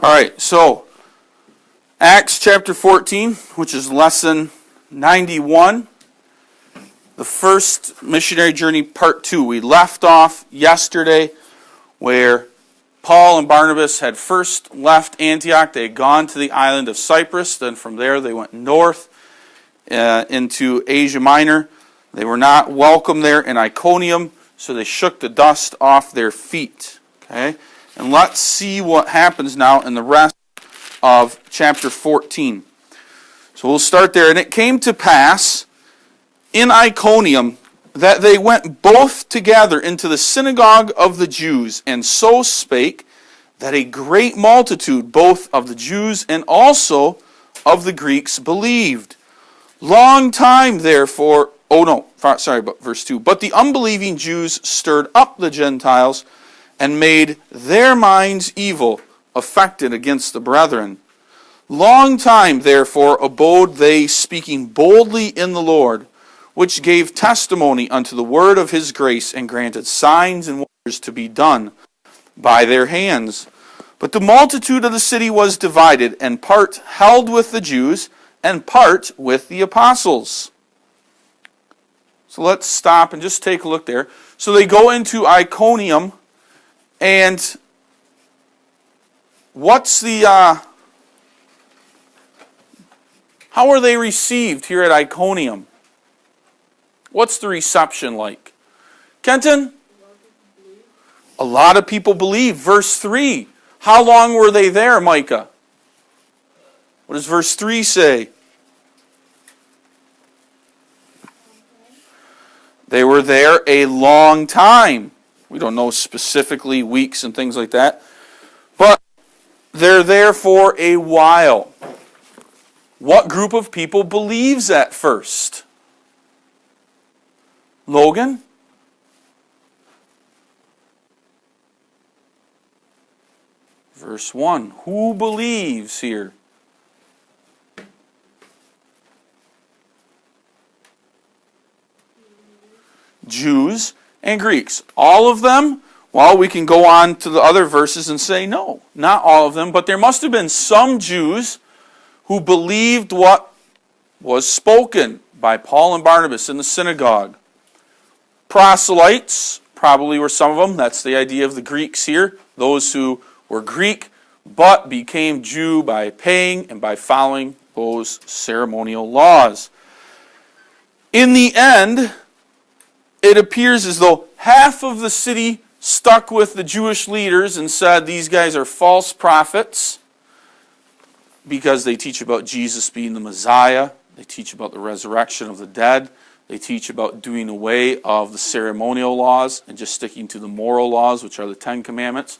All right, so Acts chapter 14, which is lesson 91, the first missionary journey, part 2. We left off yesterday where Paul and Barnabas had first left Antioch. They had gone to the island of Cyprus. Then from there they went north into Asia Minor. They were not welcome there in Iconium, so they shook the dust off their feet. Okay? And let's see what happens now in the rest of chapter 14. So we'll start there. And it came to pass in Iconium that they went both together into the synagogue of the Jews, and so spake that a great multitude, both of the Jews and also of the Greeks, believed. Long time, therefore, verse 2. But the unbelieving Jews stirred up the Gentiles and made their minds evil, affected against the brethren. Long time, therefore, abode they, speaking boldly in the Lord, which gave testimony unto the word of his grace, and granted signs and wonders to be done by their hands. But the multitude of the city was divided, and part held with the Jews, and part with the apostles. So let's stop and just take a look there. So they go into Iconium, and what's the... how are they received here at Iconium? What's the reception like? Kenton? A lot of people believe. Verse 3. How long were they there, Micah? What does verse 3 say? They were there a long time. We don't know specifically weeks and things like that. But they're there for a while. What group of people believes at first? Logan? Verse 1. Who believes here? Jews and Greeks. All of them? Well, we can go on to the other verses and say no, not all of them, but there must have been some Jews who believed what was spoken by Paul and Barnabas in the synagogue. Proselytes probably were some of them. That's the idea of the Greeks here. Those who were Greek but became Jew by paying and by following those ceremonial laws. In the end, it appears as though half of the city stuck with the Jewish leaders and said these guys are false prophets because they teach about Jesus being the Messiah. They teach about the resurrection of the dead. They teach about doing away of the ceremonial laws and just sticking to the moral laws, which are the Ten Commandments.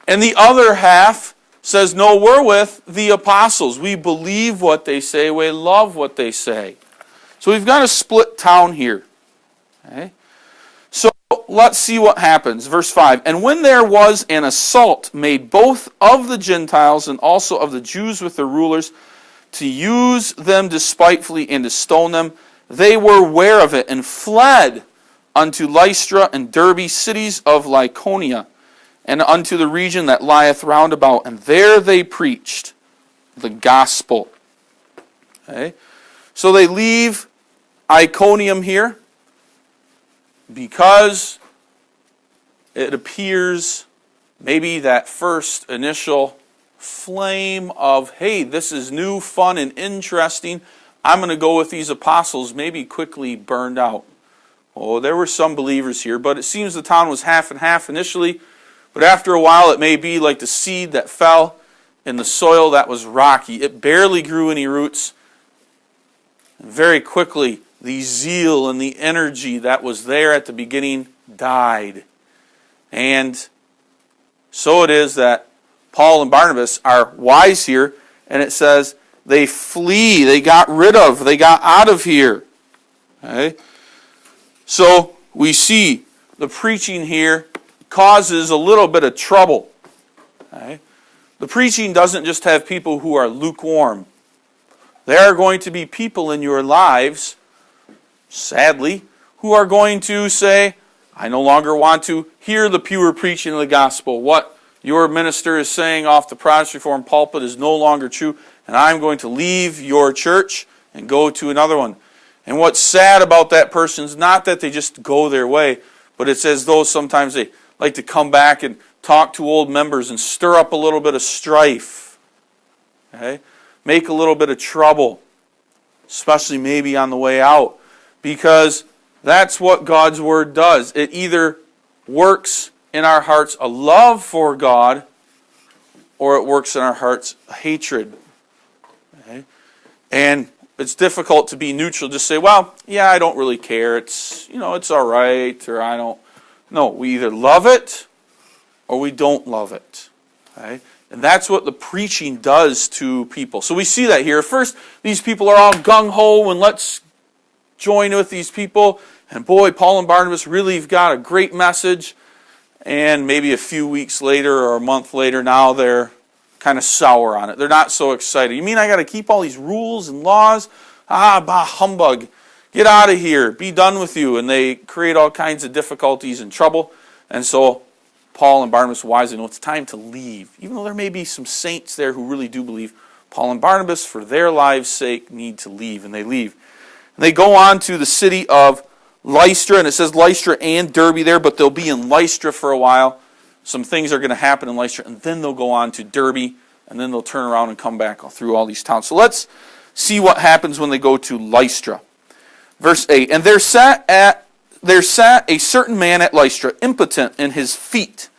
And the other half says, no, we're with the apostles. We believe what they say. We love what they say. So we've got a split town here. Okay? So let's see what happens. Verse 5. And when there was an assault made both of the Gentiles and also of the Jews with their rulers to use them despitefully and to stone them, they were aware of it and fled unto Lystra and Derbe, cities of Lycaonia, and unto the region that lieth round about. And there they preached the gospel. Okay? So they leave Iconium here because it appears maybe that first initial flame of, hey, this is new, fun, and interesting, I'm going to go with these apostles, maybe quickly burned out. Oh, there were some believers here, but it seems the town was half and half initially. But after a while, it may be like the seed that fell in the soil that was rocky. It barely grew any roots. And very quickly, the zeal and the energy that was there at the beginning died. And so it is that Paul and Barnabas are wise here, and it says they flee, they got rid of, they got out of here. Okay? So we see the preaching here causes a little bit of trouble. Okay? The preaching doesn't just have people who are lukewarm. There are going to be people in your lives, sadly, who are going to say, I no longer want to hear the pure preaching of the gospel. What your minister is saying off the Protestant Reformed pulpit is no longer true, and I'm going to leave your church and go to another one. And what's sad about that person is not that they just go their way, but it's as though sometimes they like to come back and talk to old members and stir up a little bit of strife. Okay? Make a little bit of trouble, especially maybe on the way out, because that's what God's Word does. It either works in our hearts a love for God, or it works in our hearts a hatred. Okay? And it's difficult to be neutral, just say, well, yeah, I don't really care. It's all right, or I don't. No, we either love it or we don't love it. Okay? And that's what the preaching does to people. So we see that here. First, these people are all gung-ho and let's join with these people. And boy, Paul and Barnabas really have got a great message. And maybe a few weeks later or a month later, now they're kind of sour on it. They're not so excited. You mean I got to keep all these rules and laws? Bah, humbug. Get out of here. Be done with you. And they create all kinds of difficulties and trouble. And so Paul and Barnabas wisely know it's time to leave. Even though there may be some saints there who really do believe, Paul and Barnabas, for their lives' sake, need to leave. And they leave. And they go on to the city of Lystra, and it says Lystra and Derbe there, but they'll be in Lystra for a while. Some things are going to happen in Lystra, and then they'll go on to Derbe, and then they'll turn around and come back through all these towns. So let's see what happens when they go to Lystra. Verse 8, and there sat a certain man at Lystra, impotent in his feet,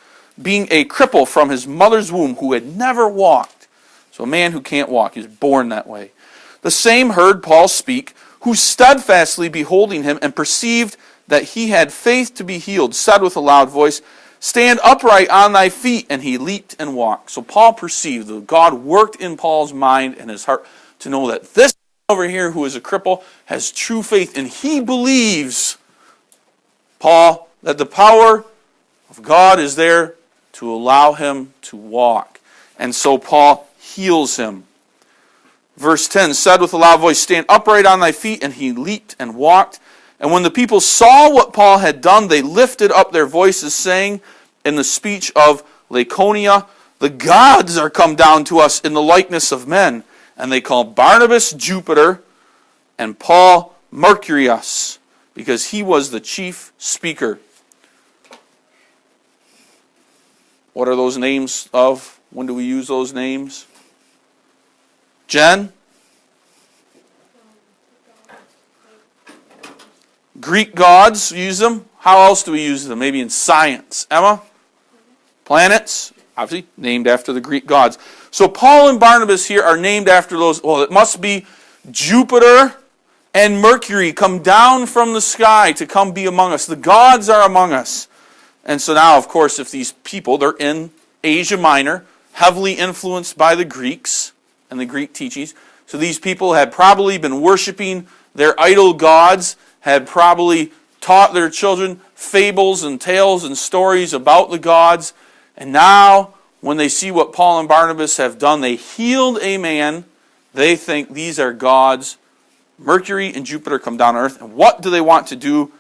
being a cripple from his mother's womb, who had never walked. So a man who can't walk is born that way. The same heard Paul speak, who steadfastly beholding him and perceived that he had faith to be healed, said with a loud voice, stand upright on thy feet. And he leaped and walked. So Paul perceived that God worked in Paul's mind and his heart to know that this over here who is a cripple has true faith, and he believes, Paul, that the power of God is there to allow him to walk. And so Paul heals him. Verse 10, said with a loud voice, stand upright on thy feet, and he leaped and walked. And when the people saw what Paul had done, they lifted up their voices, saying in the speech of Lycaonia, the gods are come down to us in the likeness of men. And they called Barnabas Jupiter and Paul Mercurius, because he was the chief speaker. What are those names of? When do we use those names? Jen? Greek gods, use them. How else do we use them? Maybe in science. Emma? Planets? Obviously, named after the Greek gods. So Paul and Barnabas here are named after those. Well, it must be Jupiter and Mercury come down from the sky to come be among us. The gods are among us. And so now, of course, if these people, they're in Asia Minor, heavily influenced by the Greeks and the Greek teachings. So these people had probably been worshiping their idol gods, had probably taught their children fables and tales and stories about the gods. And now, when they see what Paul and Barnabas have done, they healed a man. They think these are gods. Mercury and Jupiter come down to earth. And what do they want to do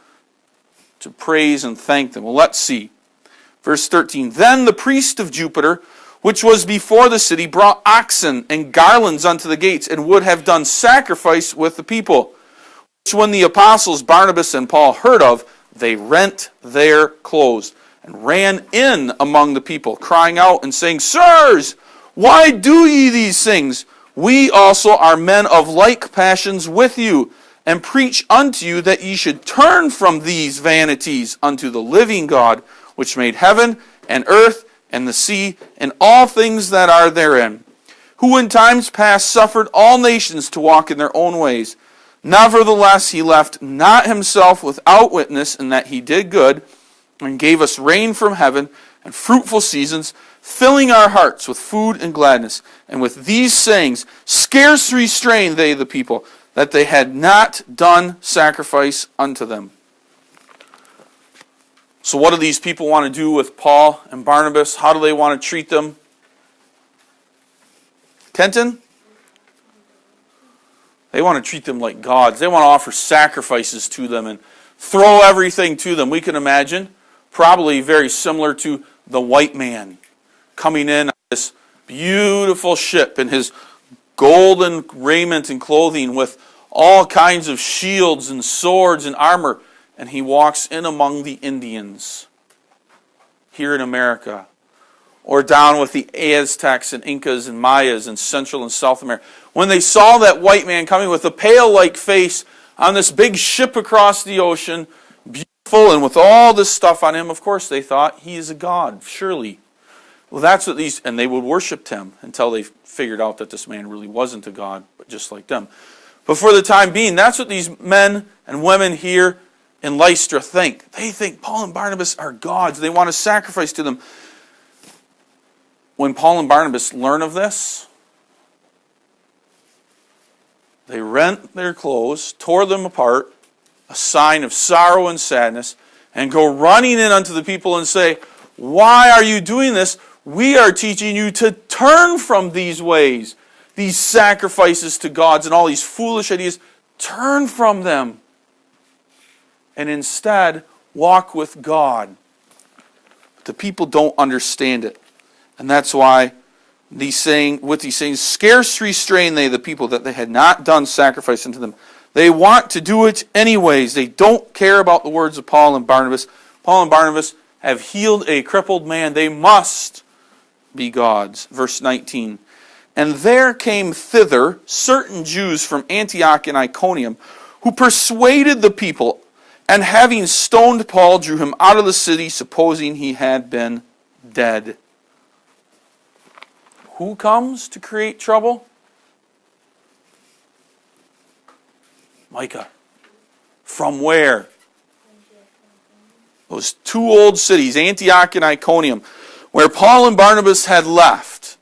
to praise and thank them? Well, let's see. Verse 13, then the priest of Jupiter, which was before the city, brought oxen and garlands unto the gates, and would have done sacrifice with the people. Which when the apostles Barnabas and Paul heard of, they rent their clothes, and ran in among the people, crying out and saying, sirs, why do ye these things? We also are men of like passions with you, and preach unto you that ye should turn from these vanities unto the living God, which made heaven and earth and the sea and all things that are therein, who in times past suffered all nations to walk in their own ways. Nevertheless, he left not himself without witness, in that he did good, and gave us rain from heaven and fruitful seasons, filling our hearts with food and gladness. And with these sayings scarce restrained they the people, that they had not done sacrifice unto them. So what do these people want to do with Paul and Barnabas? How do they want to treat them? Kenton? They want to treat them like gods. They want to offer sacrifices to them and throw everything to them. We can imagine, probably very similar to the white man coming in on this beautiful ship in his golden raiment and clothing with all kinds of shields and swords and armor. And he walks in among the Indians here in America, or down with the Aztecs and Incas and Mayas in Central and South America. When they saw that white man coming with a pale-like face on this big ship across the ocean, beautiful and with all this stuff on him, of course they thought he is a god, surely. Well, that's what these, and they would worship him until they figured out that this man really wasn't a god, but just like them. But for the time being, that's what these men and women here in Lystra think. They think Paul and Barnabas are gods. They want to sacrifice to them. When Paul and Barnabas learn of this, they rent their clothes, tore them apart, a sign of sorrow and sadness, and go running in unto the people and say, "Why are you doing this? We are teaching you to turn from these ways, these sacrifices to gods and all these foolish ideas. Turn from them and instead walk with God." But the people don't understand it. And that's why these sayings, scarce restrain they the people that they had not done sacrifice unto them. They want to do it anyways. They don't care about the words of Paul and Barnabas. Paul and Barnabas have healed a crippled man. They must be gods. Verse 19. And there came thither certain Jews from Antioch and Iconium, who persuaded the people, and having stoned Paul, drew him out of the city, supposing he had been dead. Who comes to create trouble? Micah. From where? Those two old cities, Antioch and Iconium, where Paul and Barnabas had left.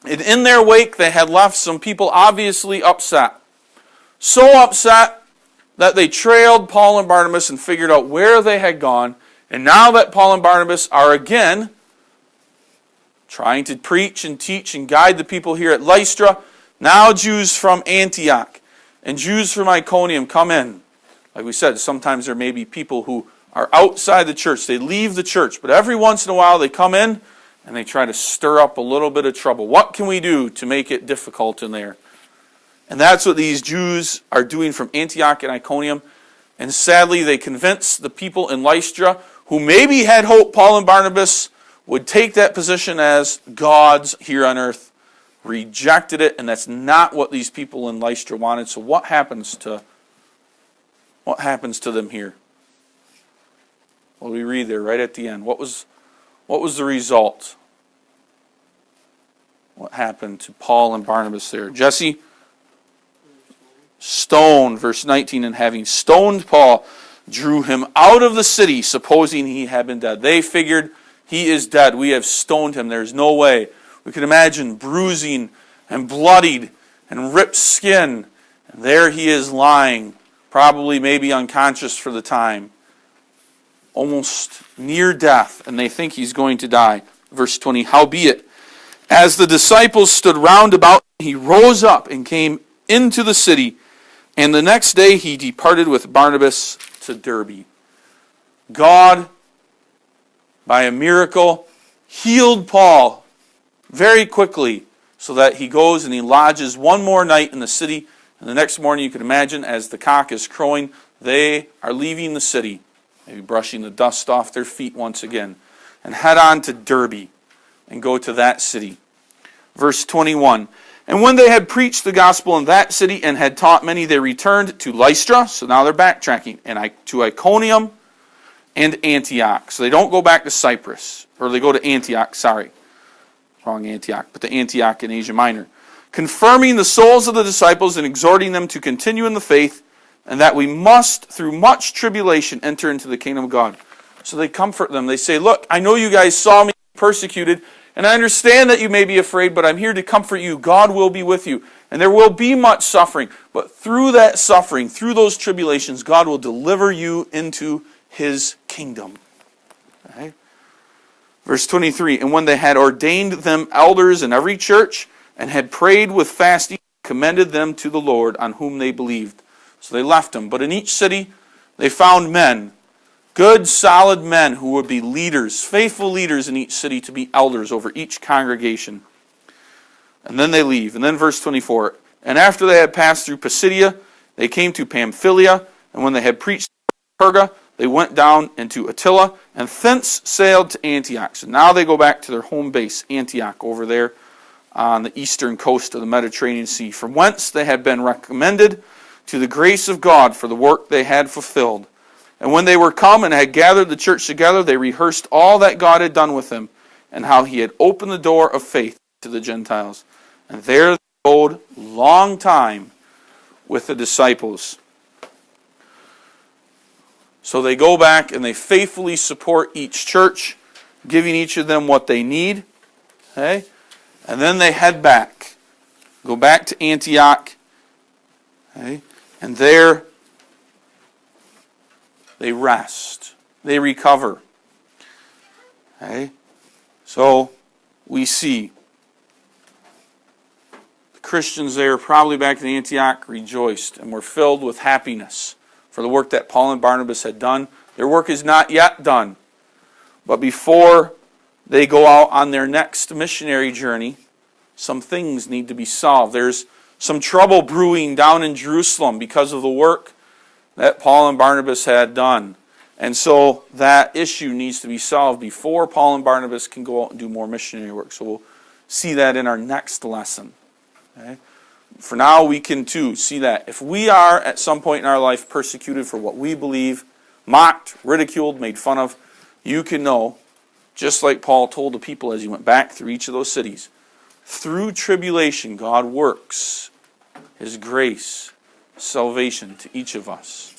And in their wake, they had left some people obviously upset. So upset that they trailed Paul and Barnabas and figured out where they had gone. And now that Paul and Barnabas are again trying to preach and teach and guide the people here at Lystra, now Jews from Antioch and Jews from Iconium come in. Like we said, sometimes there may be people who are outside the church. They leave the church, but every once in a while they come in and they try to stir up a little bit of trouble. What can we do to make it difficult in there? And that's what these Jews are doing from Antioch and Iconium. And sadly, they convince the people in Lystra, who maybe had hoped Paul and Barnabas would take that position as gods here on earth, rejected it, and that's not what these people in Lystra wanted. So what happens to them here? Well, we read there right at the end. What was the result? What happened to Paul and Barnabas there? Jesse? Stoned, verse 19, and having stoned Paul, drew him out of the city, supposing he had been dead. They figured, he is dead. We have stoned him. There's no way. We can imagine bruising and bloodied and ripped skin. And there he is lying, probably maybe unconscious for the time, almost near death, and they think he's going to die. Verse 20, howbeit, as the disciples stood round about, he rose up and came into the city, and the next day he departed with Barnabas to Derbe. God, by a miracle, healed Paul very quickly so that he goes and he lodges one more night in the city. And the next morning, you can imagine, as the cock is crowing, they are leaving the city, maybe brushing the dust off their feet once again, and head on to Derbe and go to that city. Verse 21, and when they had preached the gospel in that city and had taught many, they returned to Lystra, so now they're backtracking, and to Iconium and Antioch. So they don't go back to Cyprus, or they go to Antioch, wrong Antioch, but to Antioch in Asia Minor, confirming the souls of the disciples and exhorting them to continue in the faith, and that we must, through much tribulation, enter into the kingdom of God. So they comfort them. They say, look, I know you guys saw me persecuted, and I understand that you may be afraid, but I'm here to comfort you. God will be with you. And there will be much suffering. But through that suffering, through those tribulations, God will deliver you into His kingdom. Okay? Verse 23, and when they had ordained them elders in every church, and had prayed with fasting, commended them to the Lord, on whom they believed. So they left them. But in each city, they found men Good, solid men who would be leaders, faithful leaders in each city to be elders over each congregation. And then they leave. And then verse 24. And after they had passed through Pisidia, they came to Pamphylia. And when they had preached Perga, they went down into Attila, and thence sailed to Antioch. So now they go back to their home base, Antioch, over there on the eastern coast of the Mediterranean Sea, from whence they had been recommended to the grace of God for the work they had fulfilled. And when they were come and had gathered the church together, they rehearsed all that God had done with them, and how he had opened the door of faith to the Gentiles. And there they abode long time with the disciples. So they go back and they faithfully support each church, giving each of them what they need. Okay? And then they head back. Go back to Antioch. Okay? And there they rest. They recover. Okay? So we see the Christians there, probably back in Antioch, rejoiced and were filled with happiness for the work that Paul and Barnabas had done. Their work is not yet done. But before they go out on their next missionary journey, some things need to be solved. There's some trouble brewing down in Jerusalem because of the work that Paul and Barnabas had done. And so that issue needs to be solved before Paul and Barnabas can go out and do more missionary work. So we'll see that in our next lesson. Okay? For now, we can too see that if we are at some point in our life persecuted for what we believe, mocked, ridiculed, made fun of, you can know, just like Paul told the people as he went back through each of those cities, through tribulation, God works His grace, salvation to each of us.